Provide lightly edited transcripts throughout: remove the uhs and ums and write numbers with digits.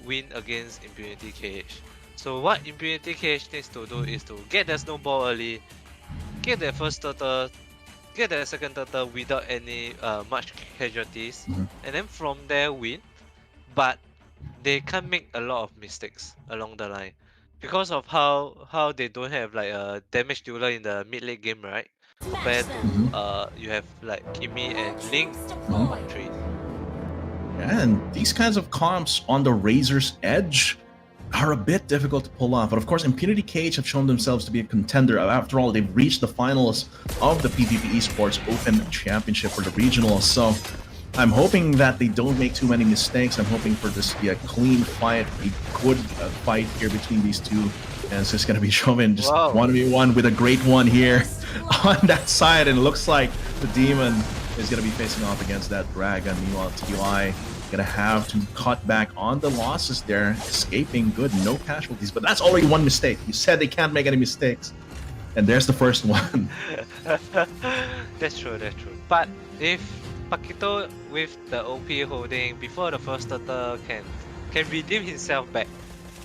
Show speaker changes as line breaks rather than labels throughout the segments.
win against Impunity KH. So what Impunity KH needs to do is to get the snowball early, get their first turtle, get their second turtle without any much casualties, and then from there win. But they can't make a lot of mistakes along the line because of how they don't have like a damage dealer in the mid late game, right? Compared to you have like Kimi and Link on 3.
And these kinds of comps on the razor's edge are a bit difficult to pull off. But of course, Impunity KH have shown themselves to be a contender. After all, they've reached the finals of the PvP Esports Open Championship for the regionals. So I'm hoping that they don't make too many mistakes. I'm hoping for this to be a clean fight, a good fight here between these two. And it's just going to be Chauvin just 1v1 with a great one here on that side. And it looks like the Demon is going to be facing off against that Dragon. Meanwhile, TUI going to have to cut back on the losses there. Escaping good, no casualties. But that's already one mistake. You said they can't make any mistakes. And there's the first one.
That's true, that's true. But if Pakito with the OP holding before the first turtle can redeem himself back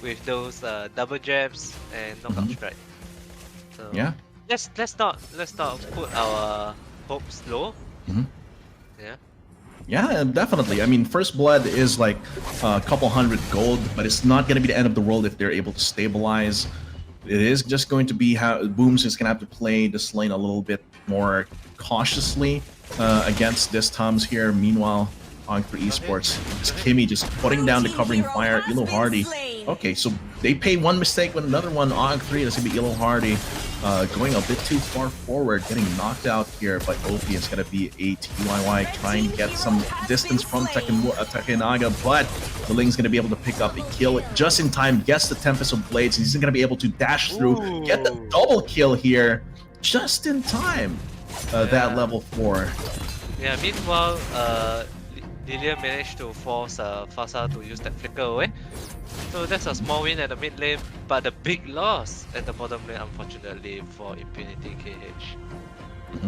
with those double jabs and knockout strike. So
yeah.
Let's not put our hopes low. Yeah.
Yeah, definitely. I mean, First Blood is like a couple hundred gold, but it's not going to be the end of the world if they're able to stabilize. It is just going to be how Boom's is going to have to play this lane a little bit more cautiously against this Toms here. Meanwhile, AUG3 ESports, just Kimmy just putting down the covering fire. Elo Hardy. Okay, so they pay one mistake with another one. AUG3, that's going to be Elo Hardy. Going a bit too far forward, getting knocked out here by OP. It's going to be a TYY trying to get some distance from Takenaga, but the Ling's going to be able to pick up a kill just in time, gets the Tempest of Blades, and he's going to be able to dash through, get the double kill here just in time. That level 4.
Yeah, meanwhile, Lilia managed to force Fasa to use that flicker away. So that's a small win at the mid lane, but a big loss at the bottom lane, unfortunately, for Impunity KH.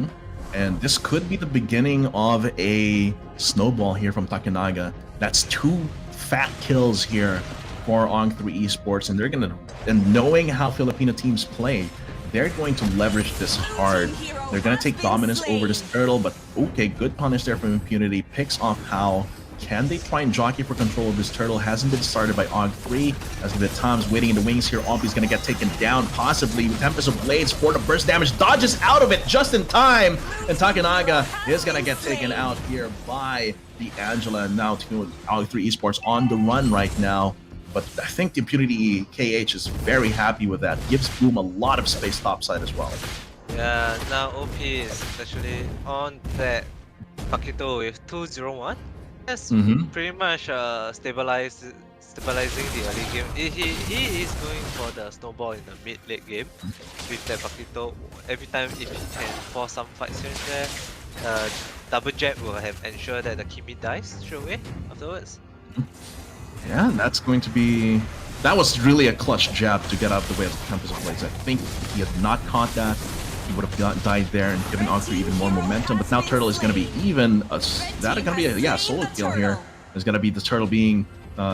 And this could be the beginning of a snowball here from Takenaga. That's 2 fat kills here for AUG3 Esports, and they're gonna, and knowing how Filipino teams play, they're going to leverage this hard. They're gonna take dominance over this turtle, but okay, good punish there from Impunity. Picks off How. Can they try and jockey for control of this turtle? Hasn't been started by AUG3. As the Tom's waiting in the wings here. Ompy's gonna get taken down, possibly with Tempest of Blades for the burst damage. Dodges out of it just in time, and Takenaga is gonna get taken out here by the Angela. And now AUG3 Esports on the run right now. But I think the Impunity KH is very happy with that. Gives Boom a lot of space topside as well.
Yeah, now OP is actually on that Pakito with 2-0-1. That's pretty much stabilizing the early game. He is going for the snowball in the mid-late game with that Pakito. Every time if he can force some fights here and there, double jab will have ensure that the Kimi dies straight away afterwards.
Yeah, that's going to be... That was really a clutch jab to get out of the way of the Tempest of Blades. I think if he had not caught that, he would have died there and given AUG3 even more momentum. But now Turtle is going to be even... That's going to be a solo kill here. There's going to be the Turtle being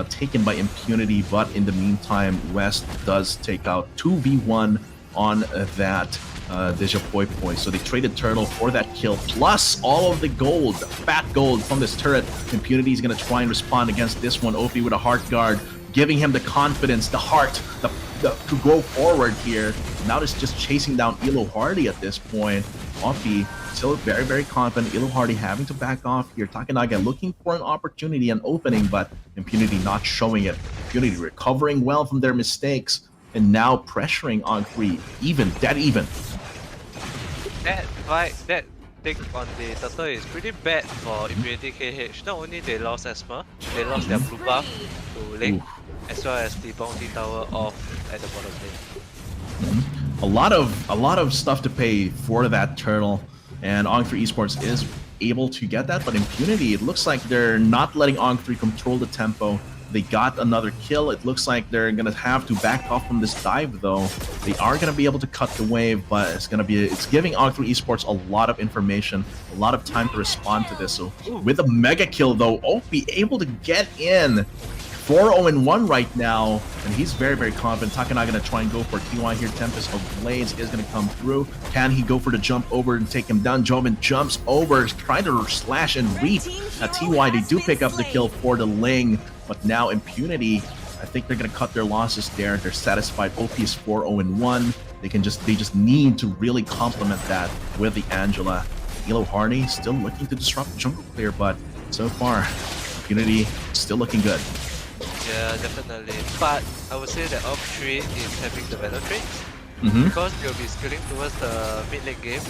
taken by Impunity, but in the meantime, West does take out 2v1 on that Deja Poi Poi. So they traded Turtle for that kill, plus all of the gold, fat gold from this turret. Impunity is going to try and respond against this one. OP with a heart guard, giving him the confidence, the heart, to go forward here. Now it's just chasing down Elo Hardy at this point. Ompy still very, very confident. Elo Hardy having to back off here. Takenaga looking for an opportunity, an opening, but Impunity not showing it. Impunity recovering well from their mistakes, and now pressuring AUG3, dead even.
That fight, that take on the turtle is pretty bad for Impunity KH. Not only they lost Asma, they lost their blue buff to Link, as well as the bounty tower off at the bottom lane.
A lot of stuff to pay for that turtle, and AUG3 Esports is able to get that, but Impunity, it looks like they're not letting AUG3 control the tempo. They got another kill. It looks like they're gonna have to back off from this dive though. They are gonna be able to cut the wave, but it's giving AUG3 Esports a lot of information, a lot of time to respond to this. So with a mega kill though, be able to get in 4-0-1 right now, and he's very, very confident. Takanaga gonna try and go for TY here. Tempest of Blades is gonna come through. Can he go for the jump over and take him down? Joven jumps over, trying to slash and reap at TY. They do pick up the kill for the Ling, but now Impunity, I think they're gonna cut their losses there. They're satisfied. OP is 4-0-1. They just need to really complement that with the Angela. Elo Hardy still looking to disrupt jungle clear, but so far, Impunity still looking good.
Yeah, definitely. But I would say that AUG3 is having the better traits because they'll be skilling towards the mid lane game,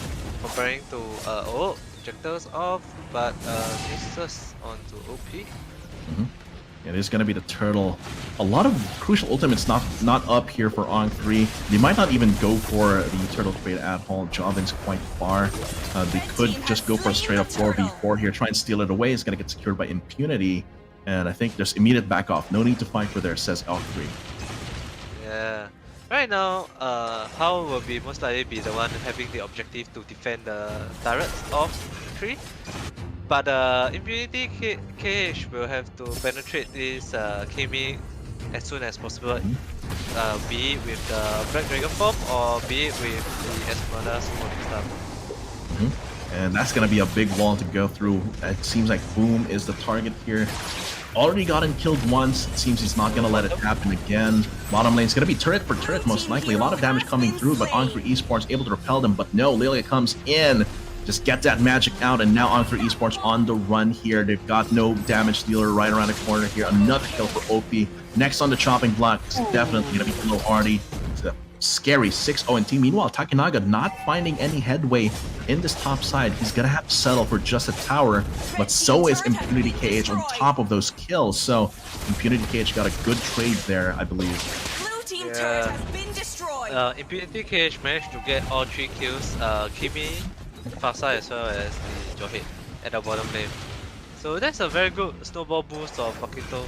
comparing to Injectors off, but misses onto OP.
It is going to be the turtle. A lot of crucial ultimates not up here for AUG3. They might not even go for the turtle trade at all. Jovin's quite far. They could just go for a straight up 4v4 here, try and steal it away. It's going to get secured by Impunity. And I think there's immediate back off. No need to fight for there, says AUG3.
Yeah. Right now, Hao will be most likely be the one having the objective to defend the turrets of 3. But Impunity KH will have to penetrate this Kimi as soon as possible, be it with the Black Dragon form or be it with the Esmeralda summoning stuff.
And that's going to be a big wall to go through. It seems like Boom is the target here. Already gotten killed once. It seems he's not going to let it happen again. Bottom lane is going to be turret for turret most likely. A lot of damage coming through, but AUG3 ESports able to repel them. But no, Lilia comes in. Just get that magic out, and now AUG3 ESports on the run here. They've got no damage dealer right around the corner here. Another kill for OP. Next on the chopping block is definitely going to be Elo Hardy. It's a scary 6-0 team. Meanwhile, Takanaga not finding any headway in this top side. He's going to have to settle for just a tower, but so is Impunity KH on top of those kills. So Impunity KH got a good trade there, I believe.
Yeah. Impunity KH managed to get all 3 kills. Kimi, Fasa as well as the Johead at the bottom lane. So that's a very good snowball boost of Paquito.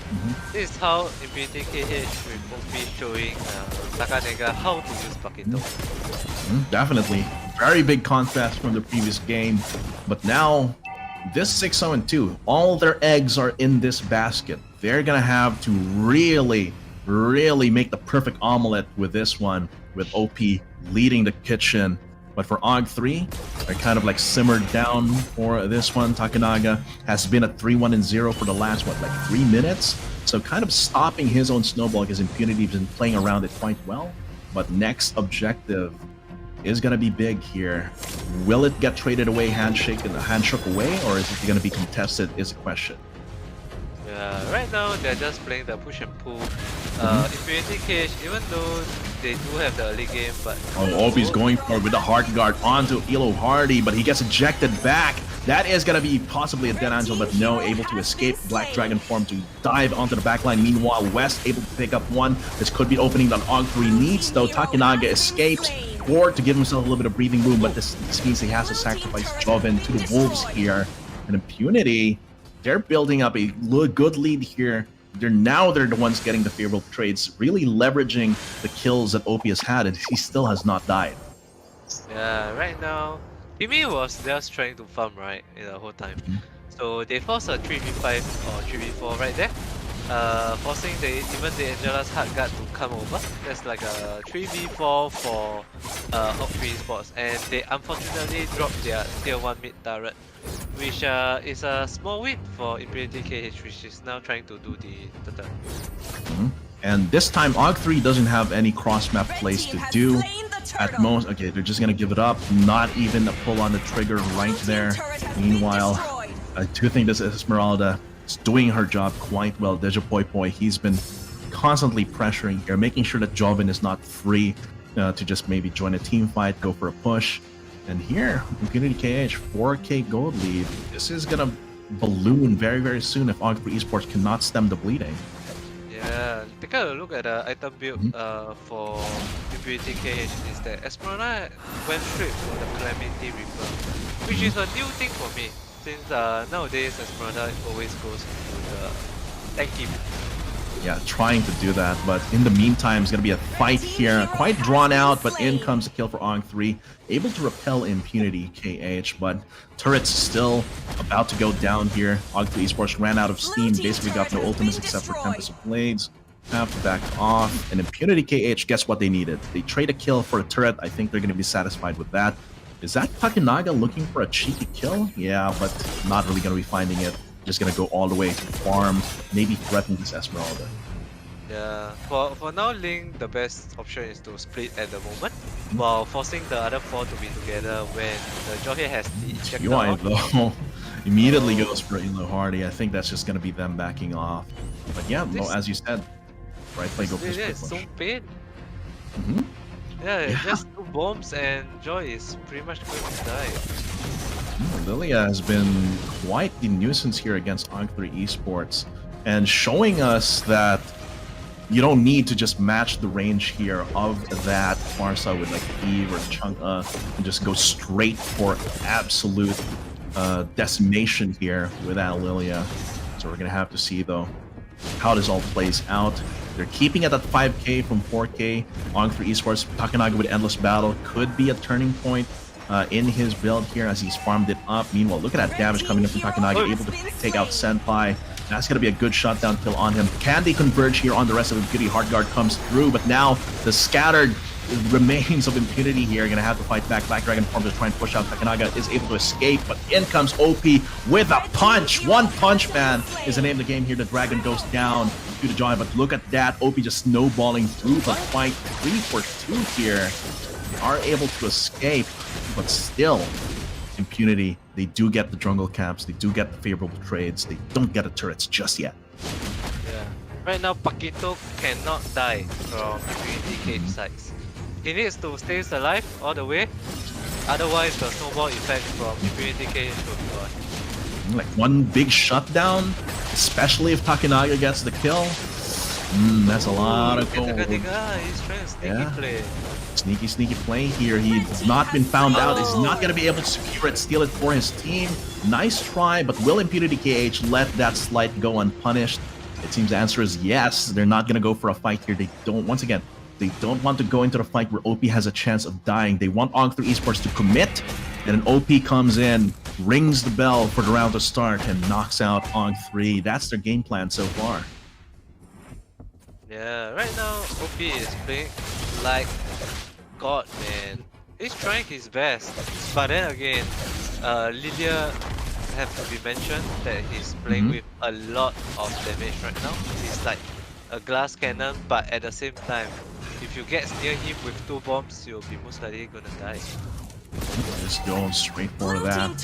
This is how Impunity KH with OP showing Takanaga how to use Paquito.
Definitely. Very big contrast from the previous game. But now, this 6-0-2, all their eggs are in this basket. They're gonna have to really make the perfect omelet with this one, with OP leading the kitchen. But for AUG3, they're kind of like simmered down for this one. Takanaga has been at 3-1-0 for the last, what, like 3 minutes? So kind of stopping his own snowball because Impunity has been playing around it quite well. But next objective is going to be big here. Will it get traded away, handshook away, or is it going to be contested is a question.
Yeah, right now they're just playing the push and pull. Impunity KH, even though they do have the early game, but
OP's going for it with the hard guard onto Elo Hardy, but he gets ejected back. That is going to be possibly a dead angel, but no, able to escape Black Dragon form to dive onto the backline. Meanwhile, West able to pick up one. This could be opening that AUG3 needs, though. Takanaga escapes or to give himself a little bit of breathing room, but this means he has to sacrifice Joven to the Wolves here. And Impunity, they're building up a good lead here. They're the ones getting the favorable trades, really leveraging the kills that OP has had, and he still has not died.
Yeah, right now, Kimi was just trying to farm, right, the whole time. So they forced a 3v5 or 3v4 right there, forcing even the Angela's hard guard to come over. That's like a 3v4 for AUG3 ESports, and they unfortunately dropped their tier 1 mid turret, which is a small win for Impunity KH, which is now trying to do the turn.
And this time, AUG3 doesn't have any cross-map plays to do. At most, okay, they're just gonna give it up. Not even a pull on the trigger right there. Meanwhile, I do think this Esmeralda is doing her job quite well. Dejapoi, he's been constantly pressuring here, making sure that Joven is not free to just maybe join a team fight, go for a push. And here, Impunity KH, 4k gold lead. This is gonna balloon very, very soon if AUG3 ESports cannot stem the bleeding.
Yeah, take a look at the item build for Impunity KH is that Esmeralda went straight for the Calamity Reaper, which is a new thing for me, since nowadays Esmeralda always goes to the tank team.
Yeah, trying to do that, but in the meantime, it's going to be a fight here. Quite drawn out, but in comes the kill for AUG3. Able to repel Impunity KH, but turret's still about to go down here. AUG3 ESports ran out of steam, basically got no ultimates except for Tempest of Blades. Have to back off, and Impunity KH gets what they needed. They trade a kill for a turret. I think they're going to be satisfied with that. Is that Takanaga looking for a cheeky kill? Yeah, but not really going to be finding it. Just gonna go all the way to farm, maybe threaten this Esmeralda.
Yeah, for now, Link, the best option is to split at the moment, while forcing the other 4 to be together when the Johe has the ejector
UI
out.
though immediately goes for Elo Hardy. I think that's just gonna be them backing off. But yeah, well, as you said, right play, go for
Yeah,
split
it's
push.
so pain.
Mhm.
Yeah, just 2 bombs and Joy is pretty much going to die.
Lilia has been quite the nuisance here against AUG3 ESports, and showing us that you don't need to just match the range here of that Farsa with like Eve or Chang'e and just go straight for absolute decimation here with that Lilia. So we're gonna have to see though how this all plays out. They're keeping it at 5k from 4k. AUG3 ESports, Takanaga with Endless Battle could be a turning point in his build here as he's farmed it up. Meanwhile, look at that damage coming in from Takanaga, able to take out Senpai. That's going to be a good shutdown kill on him. Can they converge here on the rest of Impunity? Heartguard comes through, but now the scattered remains of Impunity here are going to have to fight back. Black Dragon form to try and push out. Takanaga is able to escape, but in comes OP with a punch. One punch man is the name of the game here. The Dragon goes down to the Giant, but look at that. OP just snowballing through the fight. 3 for 2 here. They are able to escape, but still, Impunity, they do get the jungle camps, they do get the favorable trades, they don't get the turrets just yet.
Yeah. Right now, Paquito cannot die from Impunity Cage sides. He needs to stay alive all the way, otherwise the snowball effect from Impunity Cage will be gone.
Like one big shutdown, especially if Takanaga gets the kill. That's a lot of gold.
He's trying to sneaky play.
Sneaky play here. He's not been found out. He's not going to be able to secure it, steal it for his team. Nice try, but will Impunity KH let that slight go unpunished? It seems the answer is yes. They're not going to go for a fight here. They don't, once again, they don't want to go into the fight where OP has a chance of dying. They want AUG3 ESports to commit, and an OP comes in, rings the bell for the round to start, and knocks out AUG3. That's their game plan so far.
Yeah, right now OP is playing like God, man. He's trying his best, but then again, Lilia have to be mentioned that he's playing with a lot of damage right now. He's like a glass cannon, but at the same time, if you get near him with 2 bombs, you'll be most likely gonna die.
Just going straight for that.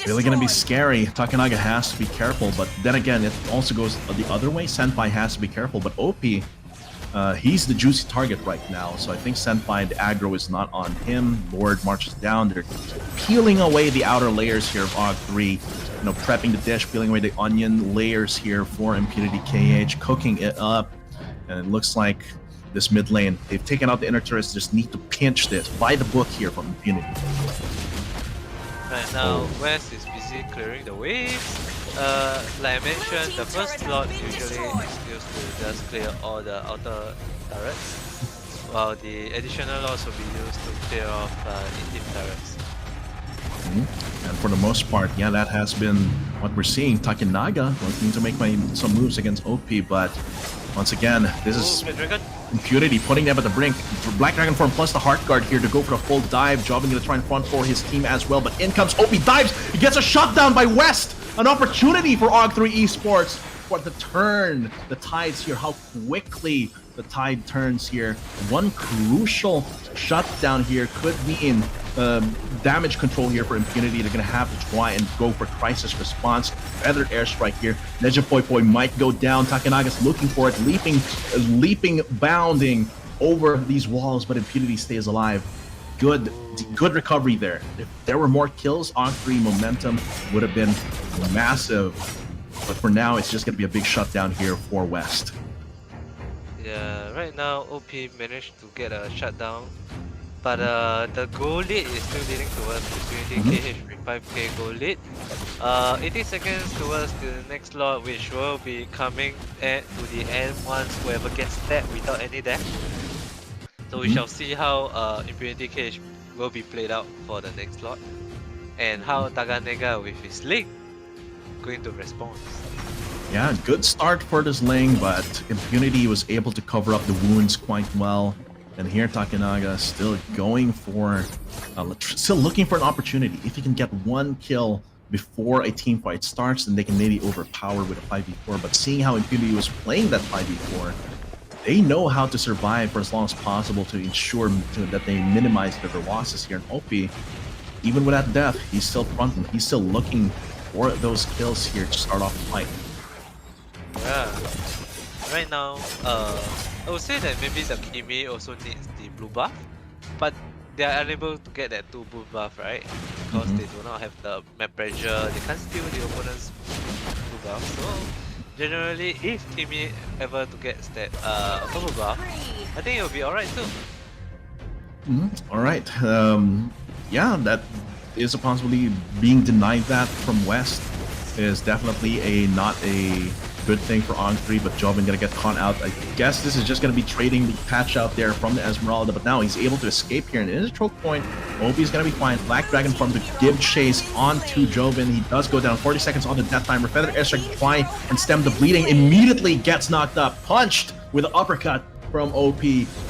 Really gonna be scary. Takanaga has to be careful, but then again, it also goes the other way. Senpai has to be careful, but OP, he's the juicy target right now, so I think Senpai, the aggro is not on him. Lord marches down. They're peeling away the outer layers here of AUG3. You know, prepping the dish, peeling away the onion layers here for Impunity KH, cooking it up, and it looks like this mid lane, they've taken out the inner turrets, just need to pinch this. By the book here from Impunity.
Right now, West is busy clearing the waves. Like I mentioned, the first slot usually is used to just clear all the outer turrets, while the additional lots will be used to clear off in-team turrets.
And for the most part, yeah, that has been what we're seeing. Takanaga looking to make some moves against OP, but once again, this is Impunity putting them at the brink. Black Dragon form plus the Heart Guard here to go for a full dive. Jobbing to try and front for his team as well, but in comes OP, dives, he gets a shutdown by West! An opportunity for AUG3 ESports for the turn. The tides here, how quickly the tide turns here. One crucial shutdown here could mean damage control here for Impunity. They're going to have to try and go for crisis response. Feathered airstrike here. Leja Poi Poi might go down. Takanaga's looking for it, leaping, bounding over these walls, but Impunity stays alive. Good recovery there. If there were more kills, AUG3 momentum would have been massive. But for now, it's just going to be a big shutdown here for West.
Yeah, right now OP managed to get a shutdown But the goal lead is still leading towards Impunity KH with 5k goal lead. 80 seconds towards the next lot, which will be coming to the end once whoever gets that without any death. So we shall see how Impunity KH will be played out for the next lot, and how Taganega with his link going to respond.
Yeah, good start for this lane, but Impunity was able to cover up the wounds quite well. And here Takenaga still going for, still looking for an opportunity. If he can get one kill before a team fight starts, then they can maybe overpower with a 5v4. But seeing how Impunity was playing that 5v4, they know how to survive for as long as possible to ensure that they minimize their losses here. And OP, even without death, he's still fronting. He's still looking for those kills here to start off the fight.
Yeah. Right now, I would say that maybe the Kimi also needs the blue buff, but they are unable to get that 2 blue buff, right? Because they do not have the map pressure, they can't steal the opponent's blue buff. So generally, if Kimi ever to get that purple buff, I think it will be alright too.
Alright, yeah, that is a possibility. Being denied that from West is definitely not a good thing for AUG3, but Jobin gonna get caught out. I guess this is just gonna be trading the patch out there from the Esmeralda, but now he's able to escape here, and it is a choke point. Obi's gonna be fine. Black Dragon farm to give chase onto Jobin. He does go down 40 seconds on the death timer. Feathered Airstrike to try and stem the bleeding. Immediately gets knocked up, punched with an uppercut from OP,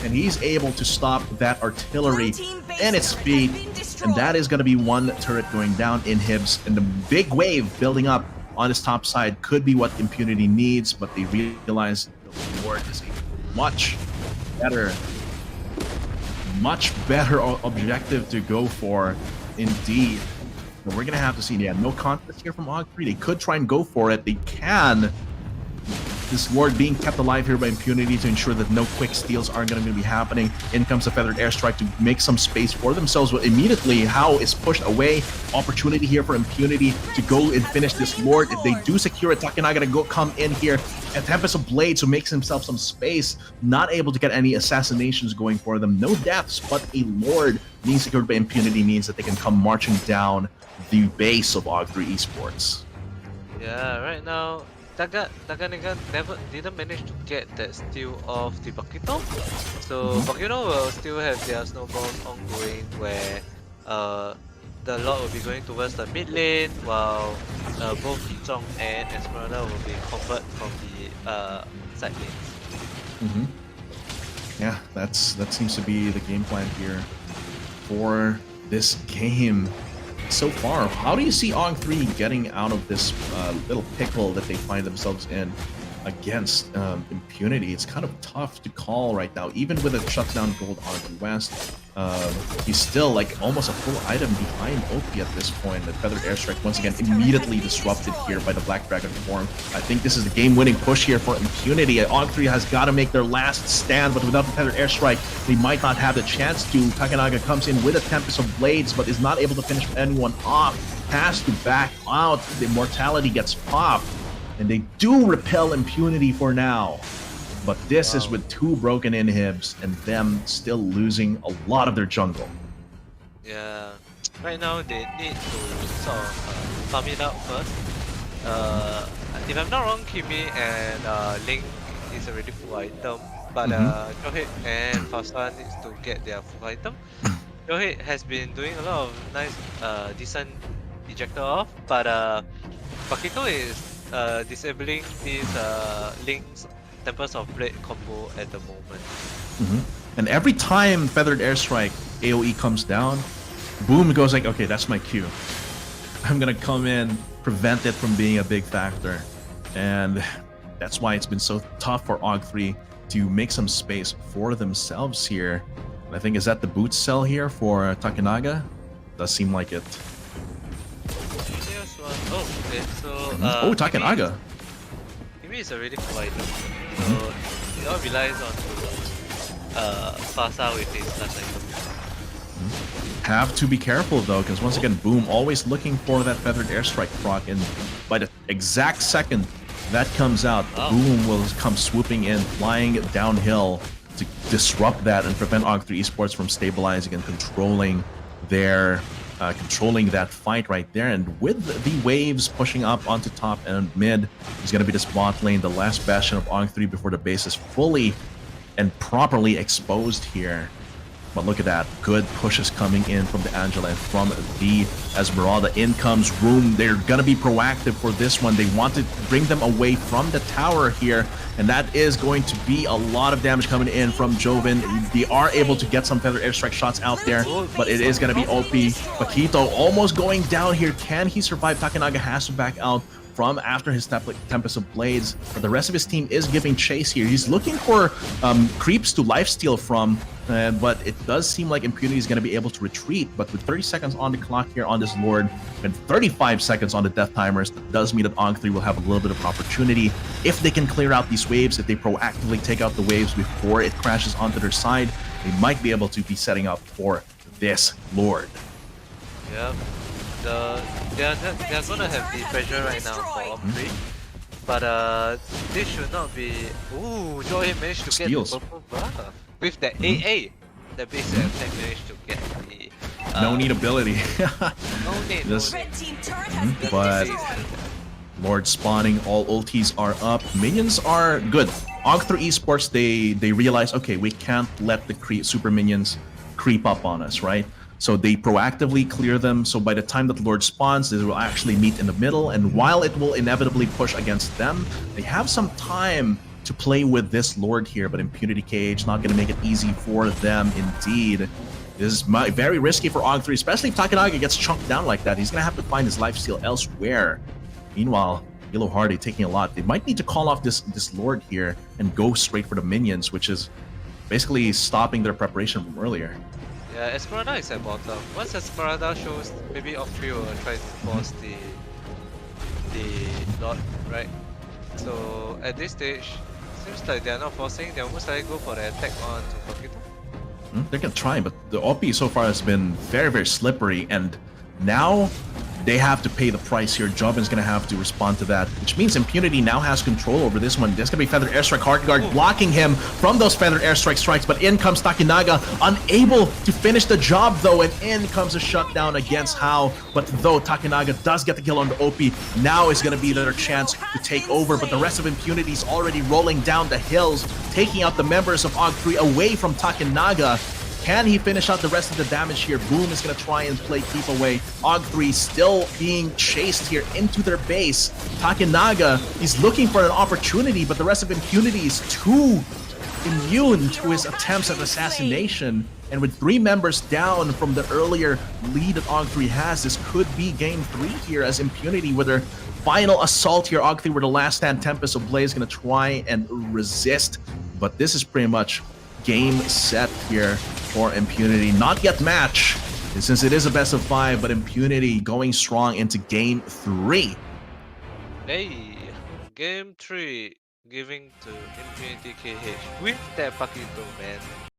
and he's able to stop that artillery in its feet, and that is gonna be one turret going down in Hibs, and the big wave building up on his top side could be what Impunity needs, but they realize the Lord is a much better objective to go for indeed. But we're gonna have to see. Yeah, no contest here from AUG3. They could try and go for it. They can. This Lord being kept alive here by Impunity to ensure that no quick steals aren't going to be happening. In comes the Feathered Airstrike to make some space for themselves, but immediately How is pushed away. Opportunity here for Impunity to go and finish this Lord. If they do secure it, Takenaga to come in here. And Tempest of Blades, who makes himself some space, not able to get any assassinations going for them. No deaths, but a Lord being secured by Impunity means that they can come marching down the base of AUG3 ESports.
Yeah, right now Taganega didn't manage to get that steal of the Bakito. So Bakito will still have their snowballs ongoing, where the lot will be going towards the mid lane, while both Ichong and Esmeralda will be convert from the side lanes.
Yeah, that seems to be the game plan here for this game. So far, how do you see AUG3 getting out of this little pickle that they find themselves in against Impunity? It's kind of tough to call right now. Even with a shutdown gold on West, he's still like almost a full item behind OP at this point. The Feathered Airstrike once again immediately disrupted here by the Black Dragon form. I think this is the game-winning push here for Impunity. AUG3 has got to make their last stand, but without the Feathered Airstrike, they might not have the chance to. Takenaga comes in with a Tempest of Blades, but is not able to finish anyone off. Has to back out. The Immortality gets popped, and they do repel Impunity for now. But this is with 2 broken inhibs and them still losing a lot of their jungle.
Yeah, right now they need to sort of farm it out first. If I'm not wrong, Kimi and Link is already full item, but Johit and Fausta needs to get their full item. Johit has been doing a lot of nice, decent ejector off, but Bakito is disabling these Link's Tempest of Blade combo at the moment.
And every time Feathered Airstrike AoE comes down, Boom goes like, okay, that's my cue. I'm gonna come in, prevent it from being a big factor. And that's why it's been so tough for AUG3 to make some space for themselves here. And I think, is that the boot cell here for Takenaga? Does seem like it.
Oh, okay, so
oh, Takenaga.
Kimi is already full item. So it all relies on Fasa with his last item.
Have to be careful though, because once again, Boom always looking for that Feathered Airstrike proc, and by the exact second that comes out, Boom will come swooping in, flying downhill to disrupt that and prevent AUG3 ESports from stabilizing and controlling their controlling that fight right there. And with the waves pushing up onto top and mid, is going to be this bot lane, the last bastion of AUG3 before the base is fully and properly exposed here. But look at that, good pushes coming in from the Angela and from the Esmeralda. In comes Room. They're gonna be proactive for this one. They want to bring them away from the tower here, and that is going to be a lot of damage coming in from Joven. They are able to get some feather airstrike shots out there, but it is gonna be OP. Paquito almost going down here. Can he survive? Takanaga has to back out from after his Tempest of Blades, but the rest of his team is giving chase here. He's looking for creeps to lifesteal from, but it does seem like Impunity is going to be able to retreat. But with 30 seconds on the clock here on this Lord and 35 seconds on the death timers, that does mean that AUG3 will have a little bit of an opportunity if they can clear out these waves. If they proactively take out the waves before it crashes onto their side, they might be able to be setting up for this Lord.
Yeah. They're gonna have the pressure right now for AUG3, but this should not be. Ooh, Joy managed to
Steals.
get the purple buff with the AA. The basic attack managed to get the.
No need ability.
No need.
This-
no need.
Red team turret has been
But
destroyed.
Lord spawning, all ultis are up. Minions are good. AUG3 ESports, they realize, okay, we can't let the super minions creep up on us, right? So they proactively clear them. So by the time that Lord spawns, they will actually meet in the middle. And while it will inevitably push against them, they have some time to play with this Lord here. But Impunity KH not going to make it easy for them indeed. This is very risky for AUG3, especially if Takanaga gets chunked down like that. He's going to have to find his lifesteal elsewhere. Meanwhile, Yellow Hardy taking a lot. They might need to call off this Lord here and go straight for the minions, which is basically stopping their preparation from earlier.
Yeah, Esmeralda is at bottom. Once Esmeralda shows, maybe AUG3 will try to force the Lord, right? So at this stage, seems like they're not forcing. They're almost like go for the attack on to Paquito.
They're gonna try, but the OP so far has been very, very slippery, and now they have to pay the price here. Jovin's gonna have to respond to that, which means Impunity now has control over this one. There's gonna be Feather Airstrike Hard Guard blocking him from those Feather Airstrike strikes, but in comes Takinaga, unable to finish the job though, and in comes a shutdown against Hao. But though Takinaga does get the kill on the OP, now is gonna be their chance to take over, but the rest of Impunity is already rolling down the hills, taking out the members of AUG3 away from Takinaga. Can he finish out the rest of the damage here? Boom is going to try and play keep away. AUG3 still being chased here into their base. Takinaga, he's looking for an opportunity, but the rest of Impunity is too immune to his attempts at assassination. And with 3 members down from the earlier lead that AUG3 has, this could be game 3 here as Impunity with their final assault here. AUG3 with the last stand Tempest of Blaze going to try and resist, but this is pretty much game set here for Impunity. Not yet match, since it is a best of 5, but Impunity going strong into game 3.
Hey, game 3 giving to Impunity KH with that Paquito, man.